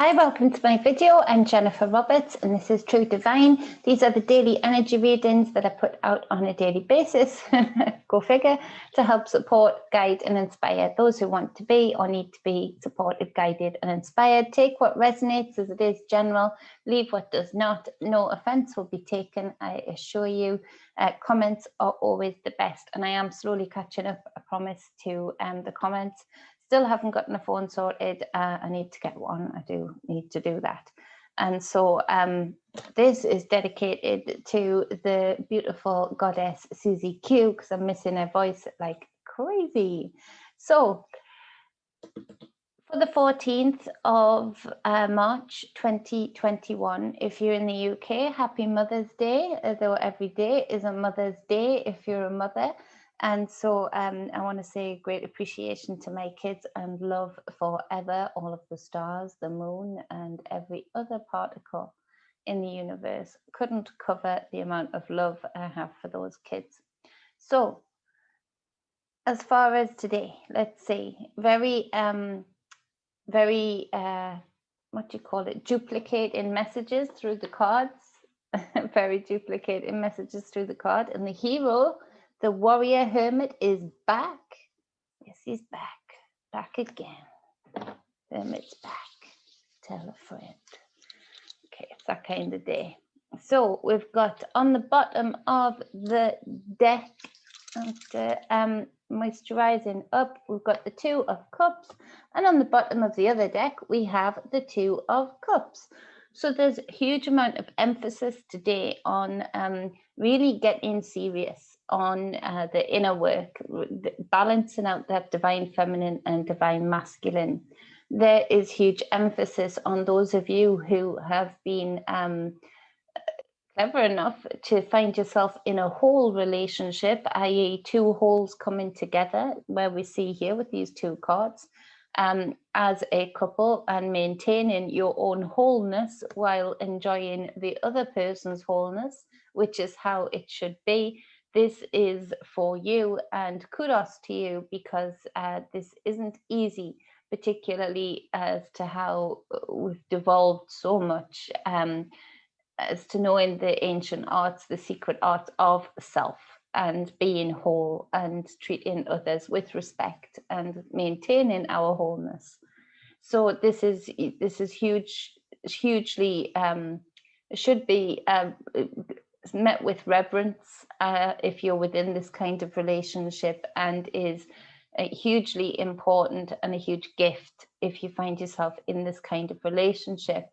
Hi, welcome to my video. I'm Jennifer Roberts and this is True Divine. These are the daily energy readings that I put out on a daily basis, go figure, to help support, guide and inspire those who want to be or need to be supported, guided and inspired. Take what resonates as it is general, leave what does not. No offence will be taken, I assure you. Comments are always the best and I am slowly catching up, I promise, to the comments. Still haven't gotten a phone sorted. I need to get one. I do need to do that. And so this is dedicated to the beautiful goddess Susie Q, because I'm missing her voice like crazy. So for the 14th of March 2021, if you're in the UK, happy Mother's Day, though every day is a Mother's Day if you're a mother. And so I want to say great appreciation to my kids and love forever, all of the stars, the moon, and every other particle in the universe. Couldn't cover the amount of love I have for those kids. So as far as today, let's see, very, what do you call it? Duplicating messages through the cards, very duplicating messages through the card. And the hero, the warrior hermit, is back. Yes, he's back again. Hermit's back. Tell a friend. Okay, it's that kind of day. So we've got on the bottom of the deck, after moisturizing up, we've got the Two of Cups, and on the bottom of the other deck we have the Two of Cups. So there's a huge amount of emphasis today on really getting serious on the inner work, balancing out that divine feminine and divine masculine. There is huge emphasis on those of you who have been clever enough to find yourself in a whole relationship, i.e. two wholes coming together, where we see here with these two cards, as a couple, and maintaining your own wholeness while enjoying the other person's wholeness, which is how it should be. This is for you, and kudos to you, because this isn't easy, particularly as to how we've devolved so much as to knowing the ancient arts, the secret arts of self, and being whole and treating others with respect and maintaining our wholeness. So this is hugely should be met with reverence if you're within this kind of relationship, and is hugely important and a huge gift if you find yourself in this kind of relationship.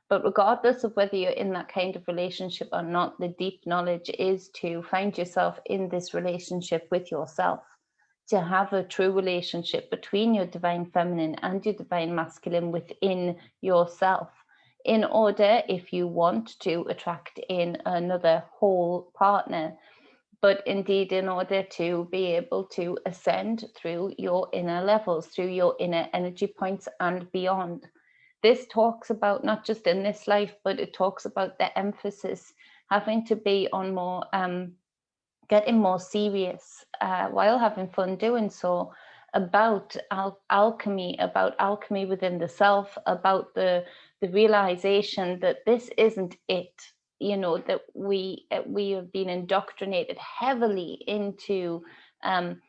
But regardless of whether you're in that kind of relationship or not, the deep knowledge is to find yourself in this relationship with yourself, to have a true relationship between your divine feminine and your divine masculine within yourself, in order, if you want to attract in another whole partner, but indeed in order to be able to ascend through your inner levels, through your inner energy points and beyond. This talks about not just in this life, but it talks about the emphasis having to be on more, getting more serious while having fun doing so, about alchemy within the self, about the realization that this isn't it. You know, that we have been indoctrinated heavily into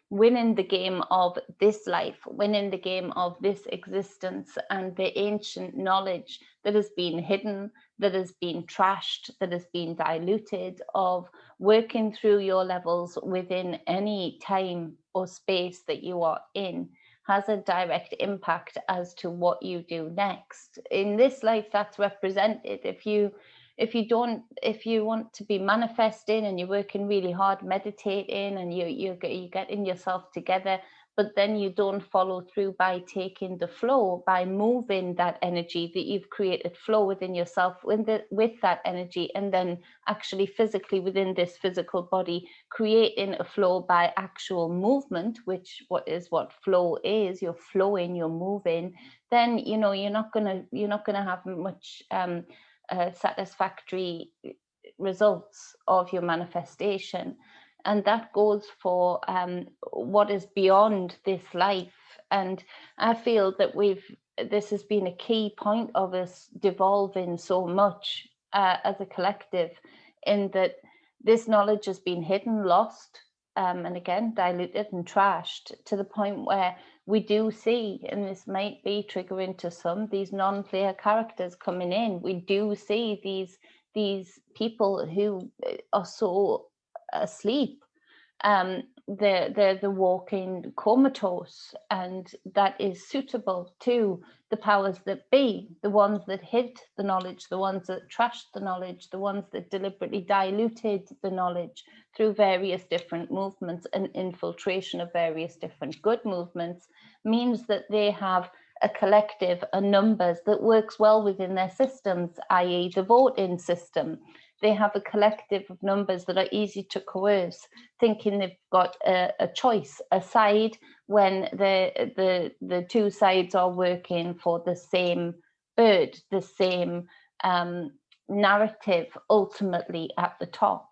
winning the game of this life, winning the game of this existence, and the ancient knowledge that has been hidden, that has been trashed, that has been diluted, of working through your levels within any time or space that you are in, has a direct impact as to what you do next. In this life, that's represented. If you want to be manifesting and you're working really hard, meditating, and you're getting yourself together, but then you don't follow through by taking the flow, by moving that energy that you've created, flow within yourself with that energy, and then actually physically within this physical body, creating a flow by actual movement, which what flow is. You're flowing, you're moving. Then you're not gonna have much satisfactory results of your manifestation. And that goes for what is beyond this life. And I feel that we've this has been a key point of us devolving so much as a collective, in that this knowledge has been hidden, lost, and again diluted and trashed, to the point where we do see, and this might be triggering to some, these non-player characters coming in. We do see these people who are so asleep. They're the walking comatose, and that is suitable to the powers that be, the ones that hid the knowledge, the ones that trashed the knowledge, the ones that deliberately diluted the knowledge through various different movements and infiltration of various different good movements, means that they have a collective, a numbers that works well within their systems, i.e. the voting system. They have a collective of numbers that are easy to coerce, thinking they've got a choice, a side, when the two sides are working for the same bird, the same narrative, ultimately at the top.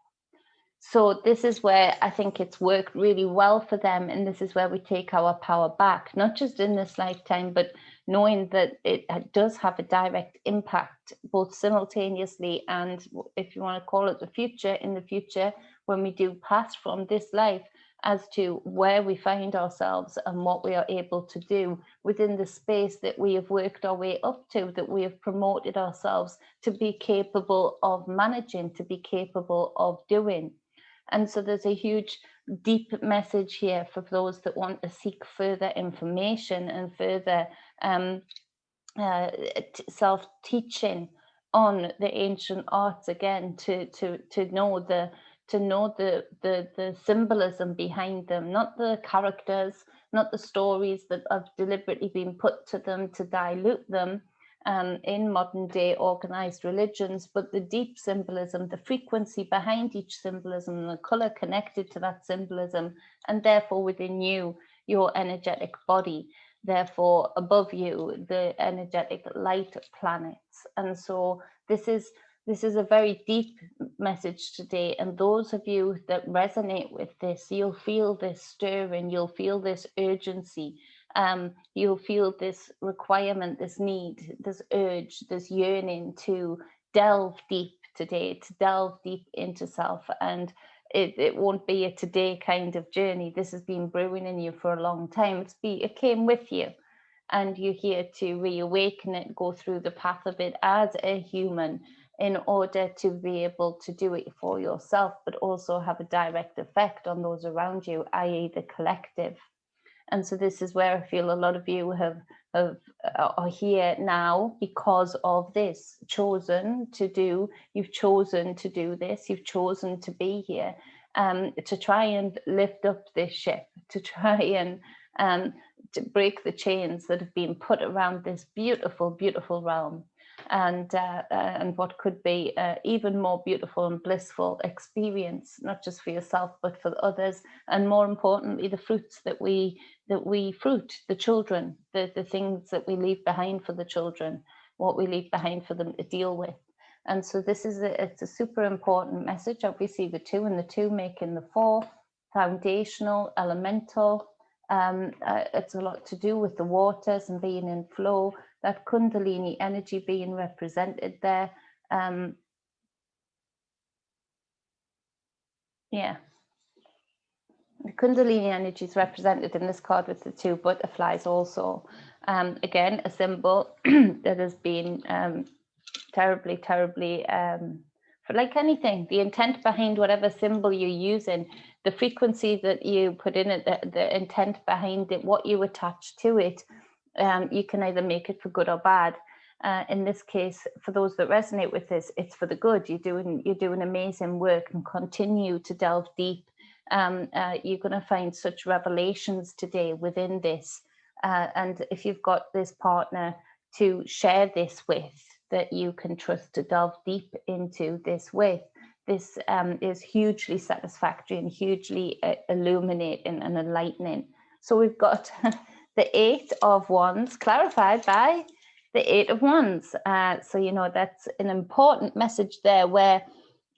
So this is where I think it's worked really well for them, and this is where we take our power back, not just in this lifetime, but knowing that it does have a direct impact, both simultaneously and, if you want to call it the future, in the future, when we do pass from this life, as to where we find ourselves and what we are able to do within the space that we have worked our way up to, that we have promoted ourselves to be capable of managing, to be capable of doing. And so there's a huge, deep message here for those that want to seek further information and further self-teaching on the ancient arts, again, to know the symbolism behind them, not the characters, not the stories that have deliberately been put to them to dilute them in modern day organized religions, but the deep symbolism, the frequency behind each symbolism, the color connected to that symbolism, and therefore within you, your energetic body, therefore above you, the energetic light planets. And so this is a very deep message today, and those of you that resonate with this, you'll feel this stirring, you'll feel this urgency, you'll feel this requirement, this need, this urge, this yearning to delve deep today, to delve deep into self. And it won't be a today kind of journey. This has been brewing in you for a long time. It came with you, and you're here to reawaken it, go through the path of it as a human, in order to be able to do it for yourself, but also have a direct effect on those around you, i.e. the collective. And so this is where I feel a lot of you are here now because of this, you've chosen to do this, you've chosen to be here, to try and lift up this ship, to try and to break the chains that have been put around this beautiful, beautiful realm. And what could be even more beautiful and blissful experience, not just for yourself, but for others, and more importantly, the fruits that we fruit, the children, the things that we leave behind for the children, what we leave behind for them to deal with. And so this is it's a super important message. Obviously, the 2 and the 2 making the 4, foundational, elemental. It's a lot to do with the waters and being in flow, that Kundalini energy being represented there. Yeah. The Kundalini energy is represented in this card with the 2 butterflies also. Again, a symbol that has been terribly, terribly, for like anything, the intent behind whatever symbol you're using, the frequency that you put in it, the intent behind it, what you attach to it, you can either make it for good or bad. In this case, for those that resonate with this, it's for the good. You're doing amazing work, and continue to delve deep. You're going to find such revelations today within this. And if you've got this partner to share this with, that you can trust to delve deep into this with, this is hugely satisfactory and hugely illuminating and enlightening. So we've got the 8 of Wands, clarified by the 8 of Wands. So, you know, that's an important message there, where,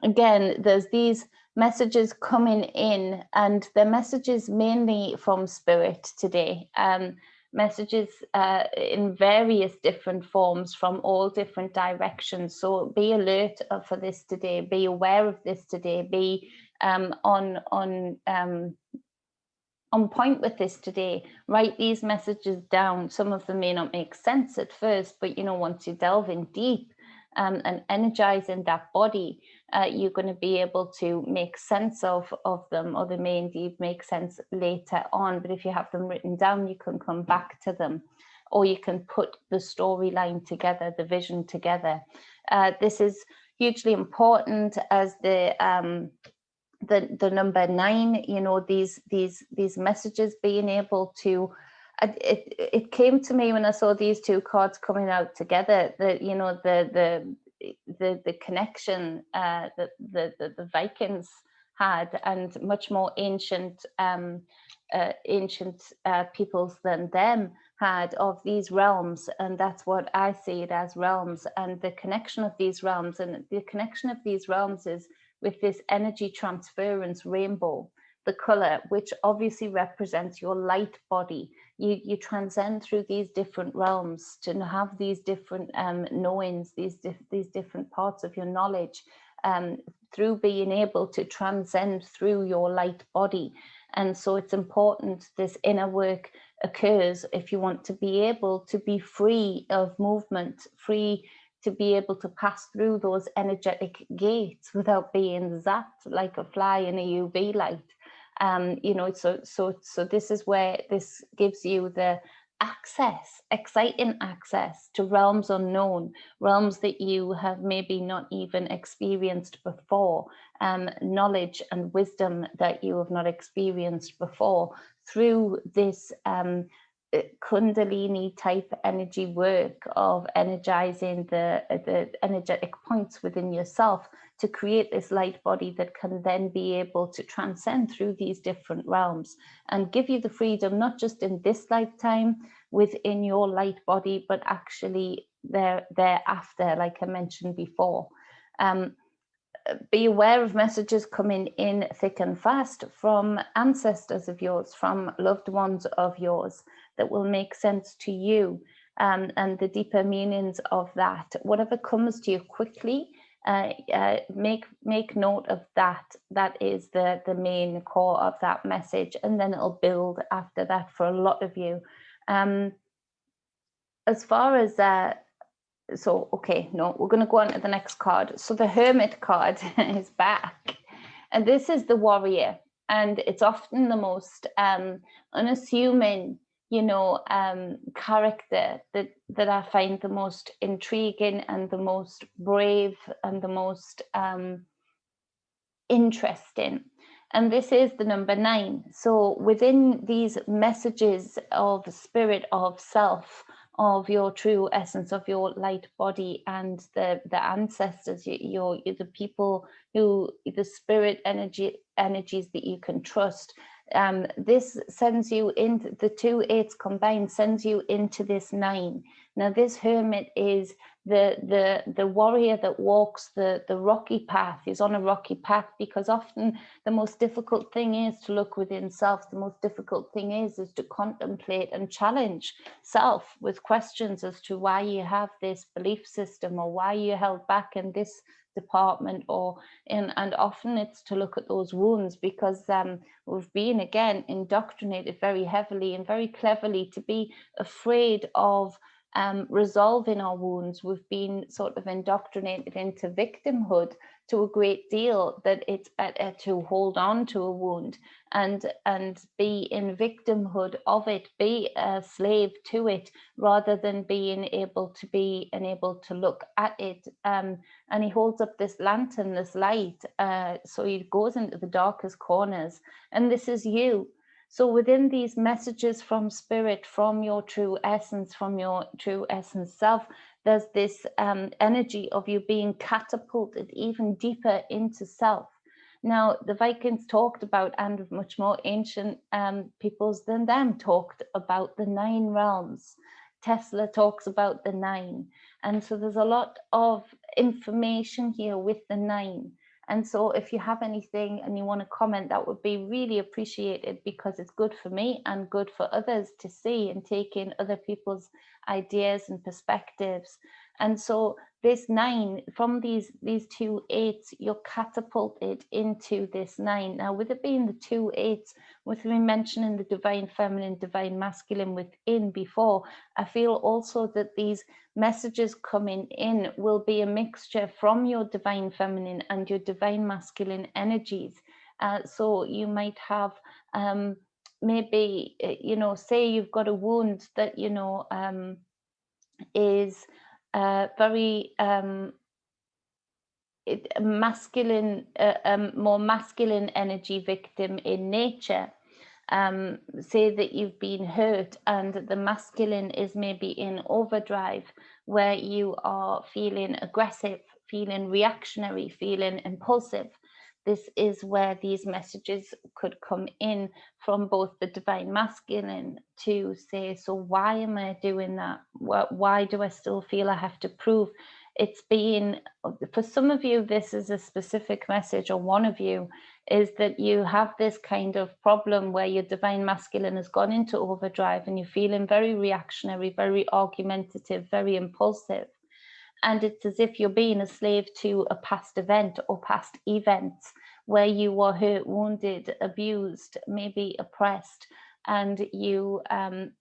again, there's these messages coming in, and they're messages mainly from spirit today. messages in various different forms from all different directions. So be alert for this today, be aware of this today, be on point with this today. Write these messages down. Some of them may not make sense at first, but once you delve in deep and energize in that body, you're going to be able to make sense of them, or they may indeed make sense later on. But if you have them written down, you can come back to them, or you can put the storyline together, the vision together. This is hugely important as the number 9, these messages, being able to, it came to me when I saw these two cards coming out together, that the connection that the Vikings had, and much more ancient peoples than them had, of these realms. And that's what I see it as, realms, and the connection of these realms. And the connection of these realms is with this energy transference rainbow, the color, which obviously represents your light body. You transcend through these different realms to have these different knowings, these different parts of your knowledge, through being able to transcend through your light body. And so it's important this inner work occurs if you want to be able to be free of movement, free to be able to pass through those energetic gates without being zapped like a fly in a UV light. So this is where this gives you the access, exciting access to realms unknown, realms that you have maybe not even experienced before, knowledge and wisdom that you have not experienced before through this Kundalini type energy work of energizing the energetic points within yourself to create this light body that can then be able to transcend through these different realms and give you the freedom, not just in this lifetime within your light body, but actually thereafter, like I mentioned before. Be aware of messages coming in thick and fast from ancestors of yours, from loved ones of yours, that will make sense to you, and the deeper meanings of that. Whatever comes to you quickly, make note of that. That is the main core of that message, and then it'll build after that for a lot of you. As far as so, okay, no, we're going to go on to the next card. So the Hermit card is back. And this is the warrior. And it's often the most unassuming, character that I find the most intriguing and the most brave and the most interesting. And this is the number 9. So within these messages of spirit, of self, of your true essence, of your light body, and the ancestors, the people who, the spirit energies that you can trust, this sends you into the 2 8s combined, sends you into this 9. Now this hermit is the warrior that walks the rocky path. He's on a rocky path because often the most difficult thing is to look within self. The most difficult thing is to contemplate and challenge self with questions as to why you have this belief system, or why you held back in this department, and often it's to look at those wounds, because we've been again indoctrinated very heavily and very cleverly to be afraid of resolving our wounds. We've been sort of indoctrinated into victimhood to a great deal, that it's better to hold on to a wound and be in victimhood of it, be a slave to it, rather than being able to look at it. And he holds up this lantern, this light, so he goes into the darkest corners, and this is you. So within these messages from spirit, from your true essence, from your true essence self, there's this energy of you being catapulted even deeper into self. Now, the Vikings talked about, and much more ancient peoples than them talked about, the 9 realms. Tesla talks about the 9. And so there's a lot of information here with the 9. And so if you have anything and you want to comment, that would be really appreciated, because it's good for me and good for others to see and take in other people's ideas and perspectives. And so this 9, from these 2 8s, you're catapulted into this 9. Now, with it being the 2 8s, with me mentioning the divine feminine, divine masculine within before, I feel also that these messages coming in will be a mixture from your divine feminine and your divine masculine energies. So you might have maybe, say you've got a wound that, is very masculine, more masculine energy victim in nature. Say that you've been hurt and the masculine is maybe in overdrive, where you are feeling aggressive, feeling reactionary, feeling impulsive. This is where these messages could come in from both the divine masculine to say, so why am I doing that? Why do I still feel I have to prove? It's being, for some of you, this is a specific message, or one of you, is that you have this kind of problem where your divine masculine has gone into overdrive and you're feeling very reactionary, very argumentative, very impulsive. And it's as if you're being a slave to a past event or past events where you were hurt, wounded, abused, maybe oppressed, and you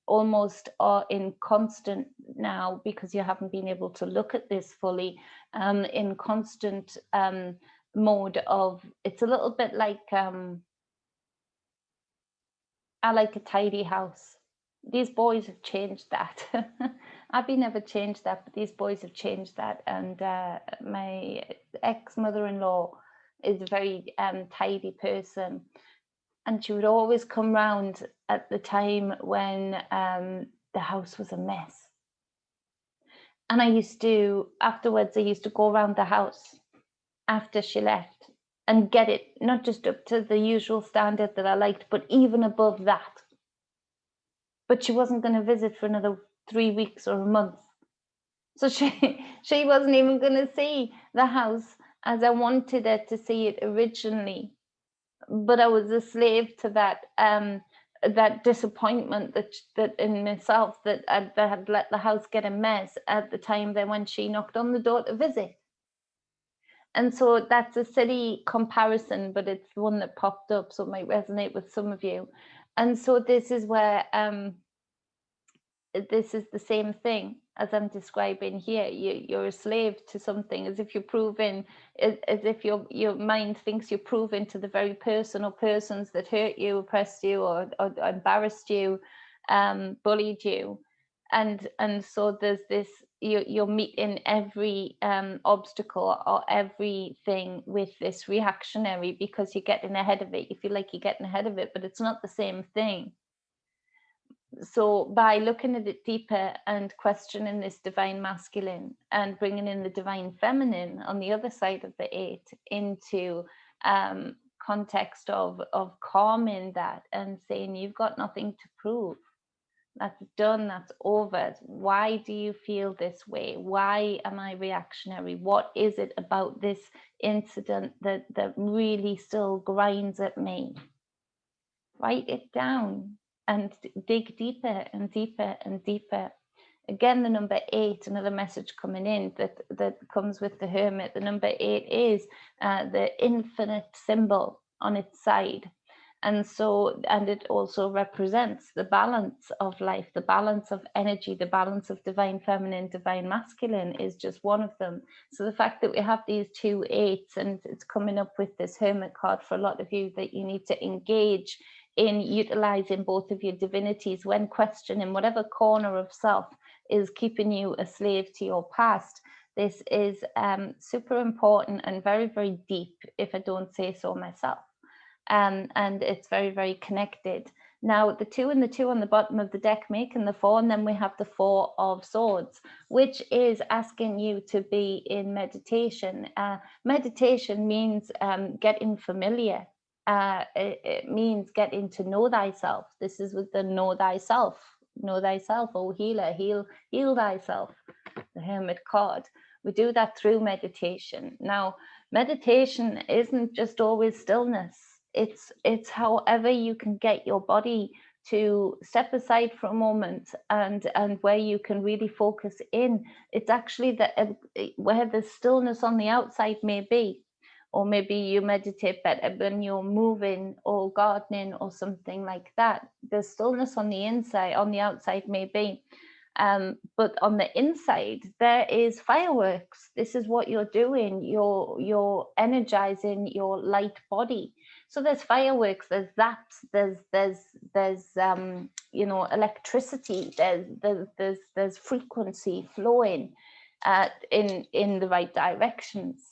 almost are in constant, now because you haven't been able to look at this fully, in constant mode of, it's a little bit like, I like a tidy house. These boys have changed that. Abby never changed that, but these boys have changed that. And my ex-mother-in-law is a very tidy person. And she would always come round at the time when the house was a mess. And I used to, afterwards, I used to go around the house after she left and get it, not just up to the usual standard that I liked, but even above that. But she wasn't going to visit for another 3 weeks or a month. So she wasn't even going to see the house as I wanted her to see it originally. But I was a slave to that that disappointment that in myself, that I had let the house get a mess at the time then when she knocked on the door to visit. And so that's a silly comparison, but it's the one that popped up, so it might resonate with some of you. And so this is where this is the same thing as I'm describing here. You're a slave to something, as if you're proving, as if your mind thinks you're proving to the very person or persons that hurt you, oppressed you, or embarrassed you, bullied you. And so there's this, you're meeting every obstacle or everything with this reactionary, because you're getting ahead of it. You feel like you're getting ahead of it, but it's not the same thing. So by looking at it deeper and questioning this divine masculine and bringing in the divine feminine on the other side of the 8 into context of calming that and saying, you've got nothing to prove. That's done, that's over. Why do you feel this way? Why am I reactionary? What is it about this incident that really still grinds at me? Write it down and dig deeper and deeper and deeper. Again, the number 8, another message coming in that comes with the Hermit. The number 8 is the infinite symbol on its side. And so, and it also represents the balance of life, the balance of energy, the balance of divine feminine, divine masculine is just one of them. So the fact that we have these 2 8s, and it's coming up with this Hermit card for a lot of you, that you need to engage in utilizing both of your divinities when questioning whatever corner of self is keeping you a slave to your past. This is super important and very, very deep, if I don't say so myself. And it's very, very connected. Now, the 2 and the 2 on the bottom of the deck making the 4, and then we have the 4 of Swords, which is asking you to be in meditation. Meditation means getting familiar. It means getting to know thyself. This is with the know thyself, oh healer, heal thyself, the Hermit card. We do that through meditation. Now, meditation isn't just always stillness. It's however you can get your body to step aside for a moment, and where you can really focus in. It's actually that where the stillness on the outside may be, or maybe you meditate better when you're moving or gardening or something like that. The stillness on the inside, on the outside may be. But on the inside, there is fireworks. This is what you're doing. You're energizing your light body. So there's fireworks. There's zaps. There's electricity. There's frequency flowing in the right directions.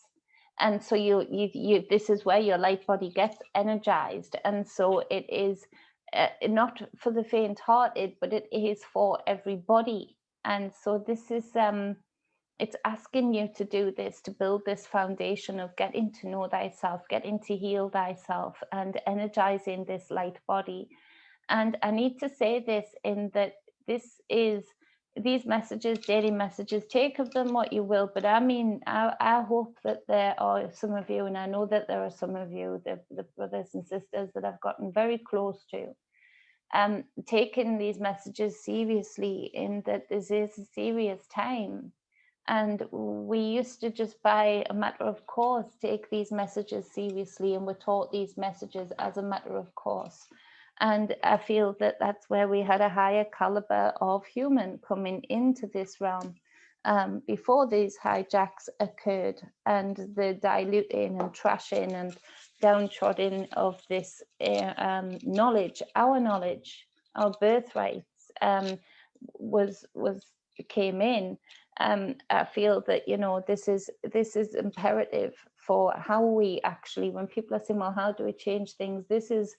And so you this is where your light body gets energized. And so it is not for the faint-hearted, but it is for everybody. And so this is it's asking you to do this, to build this foundation of getting to know thyself, getting to heal thyself, and energizing this light body. And I need to say this, in that these messages, daily messages, take of them what you will, but I mean, I hope that there are some of you, and I know that there are some of you, the brothers and sisters that I've gotten very close to, taking these messages seriously, in that this is a serious time. And we used to just, by a matter of course, take these messages seriously, and we're taught these messages as a matter of course. And I feel that that's where we had a higher caliber of human coming into this realm before these hijacks occurred, and the diluting and trashing and downtrodden of this knowledge, our birthrights, came in. I feel that this is imperative for how we actually, when people are saying, well, how do we change things? This is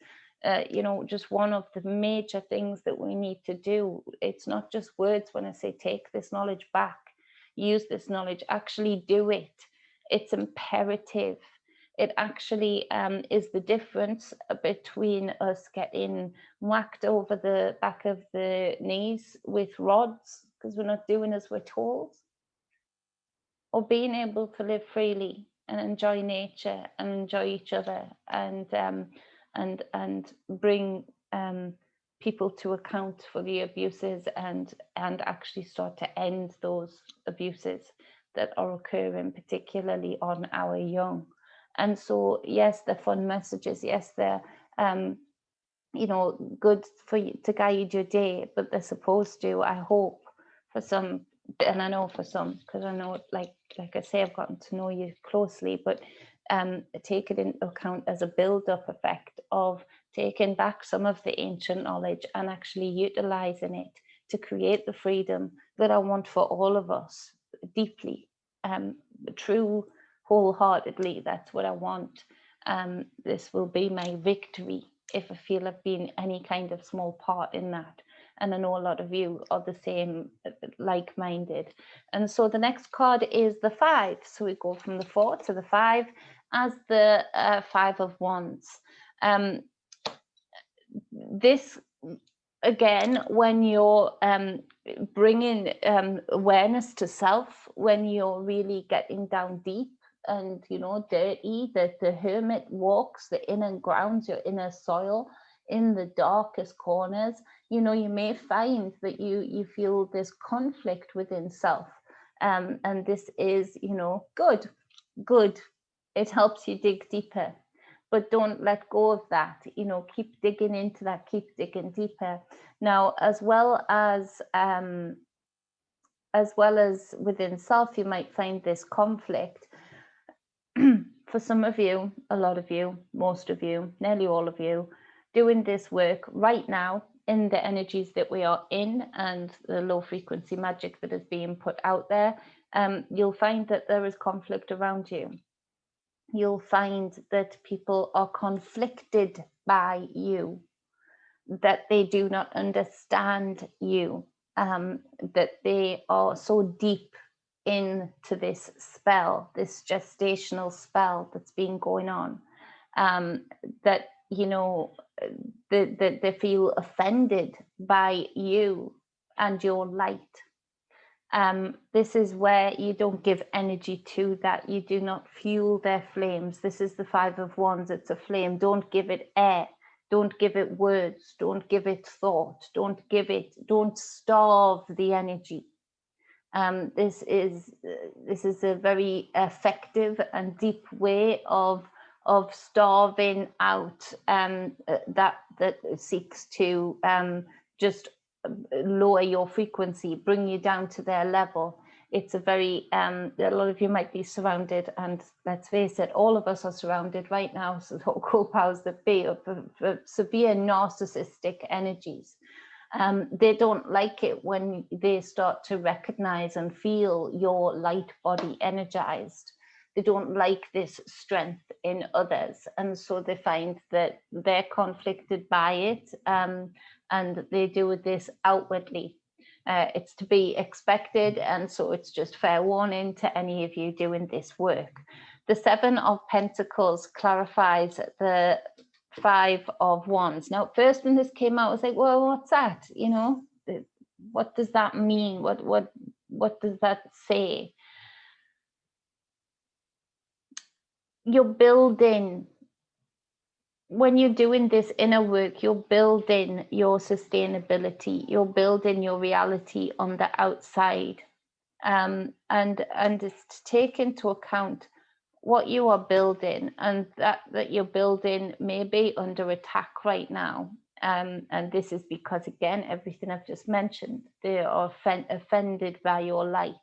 just one of the major things that we need to do. It's not just words when I say take this knowledge back, use this knowledge, actually do it. It's imperative. It actually is the difference between us getting whacked over the back of the knees with rods because we're not doing as we're told, or being able to live freely and enjoy nature and enjoy each other, and bring people to account for the abuses, and actually start to end those abuses that are occurring, particularly on our young. And so, yes, they're fun messages. Yes, they're good for you to guide your day, but they're supposed to, I hope, for some, and I know for some, because I know, like I say, I've gotten to know you closely, but take it into account as a build-up effect of taking back some of the ancient knowledge and actually utilizing it to create the freedom that I want for all of us deeply, true, wholeheartedly. That's what I want. This will be my victory if I feel I've been any kind of small part in that. And I know a lot of you are the same, like-minded. And so the next card is the 5. So we go from the 4 to the 5 as the 5 of Wands. This, again, when you're bringing awareness to self, when you're really getting down deep and, dirty, that the hermit walks the inner grounds, your inner soil, in the darkest corners, you may find that you feel this conflict within self. And this is, good. It helps you dig deeper, but don't let go of that. Keep digging into that, keep digging deeper. Now, as well as within self, you might find this conflict. For some of you, a lot of you, most of you, nearly all of you, doing this work right now in the energies that we are in and the low frequency magic that is being put out there, you'll find that there is conflict around you. You'll find that people are conflicted by you, that they do not understand you, that they are so deep into this spell, this gestational spell that's been going on, that they feel offended by you and your light. This is where you don't give energy to that. You do not fuel their flames. This is the 5 of Wands. It's a flame. Don't give it air. Don't give it words. Don't give it thought. Don't starve the energy. This is a very effective and deep way of starving out that seeks to just lower your frequency, bring you down to their level. It's a very a lot of you might be surrounded, and let's face it, all of us are surrounded right now, so so-called powers that be, of severe narcissistic energies. They don't like it when they start to recognize and feel your light body energized. They don't like this strength in others, and so they find that they're conflicted by it, and they do this outwardly. It's to be expected, and so it's just fair warning to any of you doing this work. The 7 of Pentacles clarifies the 5 of Wands. Now, first when this came out, I was like, well, what's that? You know, what does that mean? What does that say? You're building, when you're doing this inner work, you're building your sustainability, you're building your reality on the outside. And it's to take into account what you are building, and that you're building may be under attack right now. And this is because, again, everything I've just mentioned, they are offended by your light.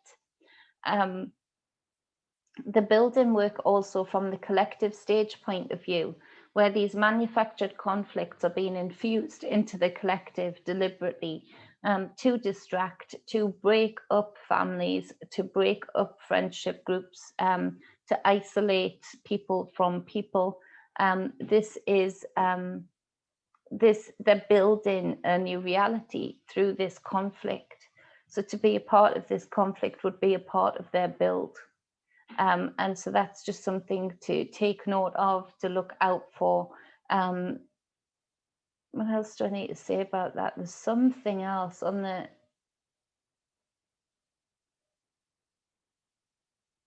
The building work also from the collective stage point of view, where these manufactured conflicts are being infused into the collective deliberately, to distract, to break up families, to break up friendship groups, to isolate people from people. This is they're building a new reality through this conflict. So to be a part of this conflict would be a part of their build. And so that's just something to take note of, to look out for. What else do I need to say about that? There's something else on the...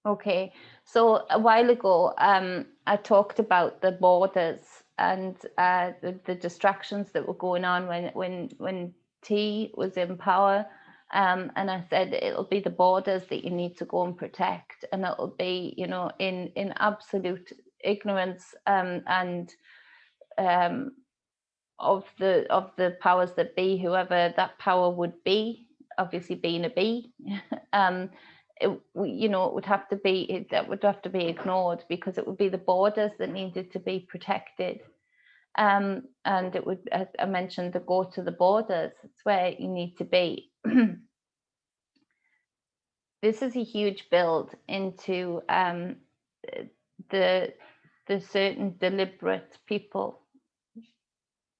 Okay, so a while ago, I talked about the borders and the distractions that were going on when T was in power. And I said it'll be the borders that you need to go and protect, and it'll be, you know, in absolute ignorance and of the powers that be, whoever that power would be, obviously being a bee. You know, it would have to be, that would have to be ignored, because it would be the borders that needed to be protected. And it would, as I mentioned, to go to the borders. It's where you need to be. This is a huge build into the certain deliberate people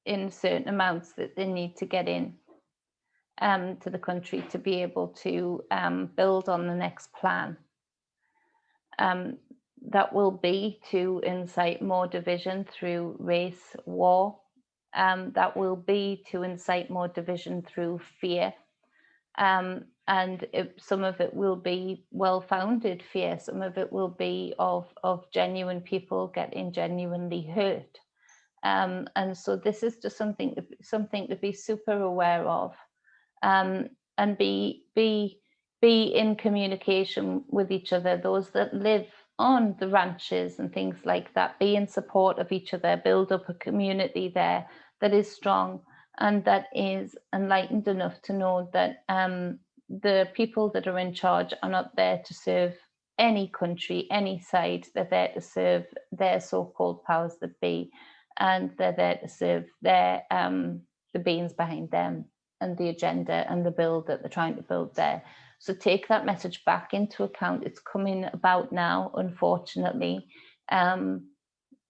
in certain amounts that they need to get in to the country to be able to build on the next plan. That will be to incite more division through race war. That will be to incite more division through fear. And some of it will be well-founded fear. Some of it will be of genuine people getting genuinely hurt. And so this is just something to be super aware of, and be in communication with each other. Those that live on the ranches and things like that, be in support of each other, build up a community there that is strong and that is enlightened enough to know that the people that are in charge are not there to serve any country, any side. They're there to serve their so-called powers that be, and they're there to serve their the beings behind them and the agenda and the build that they're trying to build there. So take that message back into account. It's coming about now, unfortunately, and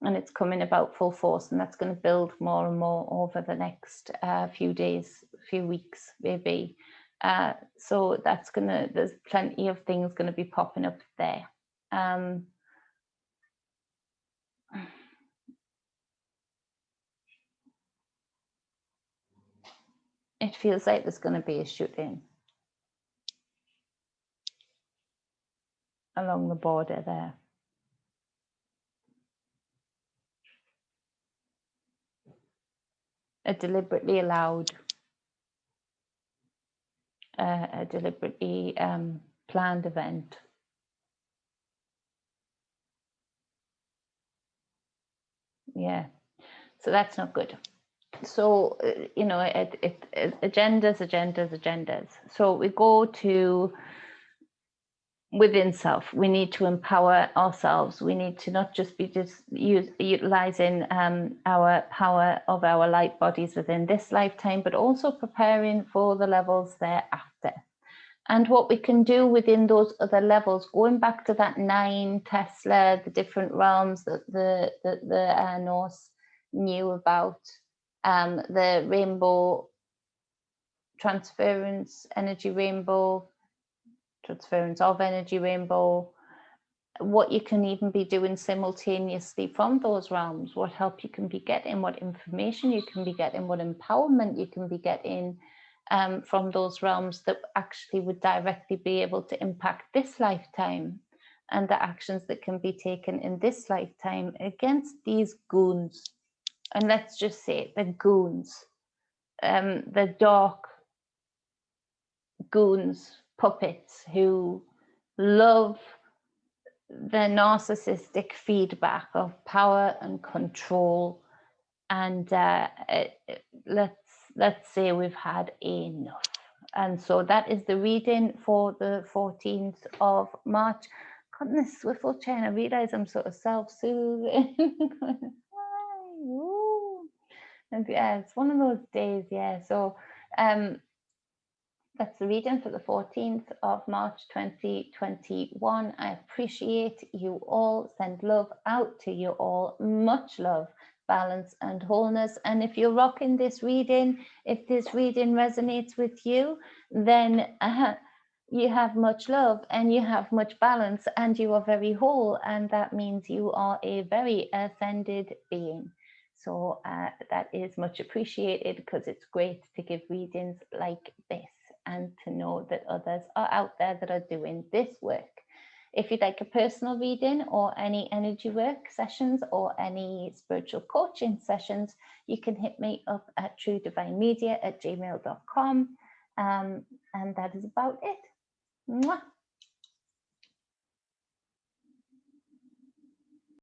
it's coming about full force, and that's going to build more and more over the next few days, few weeks, maybe. So that's there's plenty of things going to be popping up there. It feels like there's going to be a shooting. along the border there. A deliberately allowed, a deliberately planned event. Yeah, so that's not good. So, you know, agendas. So we go to within self. We need to empower ourselves. We need to not just be utilizing our power of our light bodies within this lifetime, but also preparing for the levels thereafter. And what we can do within those other levels, going back to that 9 Tesla, the different realms that the Norse knew about, the rainbow transference, energy rainbow, transference of energy rainbow, what you can even be doing simultaneously from those realms, what help you can be getting, what information you can be getting, what empowerment you can be getting from those realms that actually would directly be able to impact this lifetime, and the actions that can be taken in this lifetime against these goons. And let's just say the goons, the dark goons, puppets who love the narcissistic feedback of power and control. And let's say we've had enough. And so that is the reading for the 14th of March. God, in this swivel chair, I realize I'm sort of self-soothing. And yeah, it's one of those days, yeah. So that's the reading for the 14th of March 2021. I appreciate you all. Send love out to you all. Much love, balance and wholeness. And if you're rocking this reading, if this reading resonates with you, then you have much love and you have much balance and you are very whole. And that means you are a very ascended being. So that is much appreciated, because it's great to give readings like this and to know that others are out there that are doing this work. If you'd like a personal reading or any energy work sessions or any spiritual coaching sessions, you can hit me up at truedivinemedia@gmail.com. And that is about it. Mwah.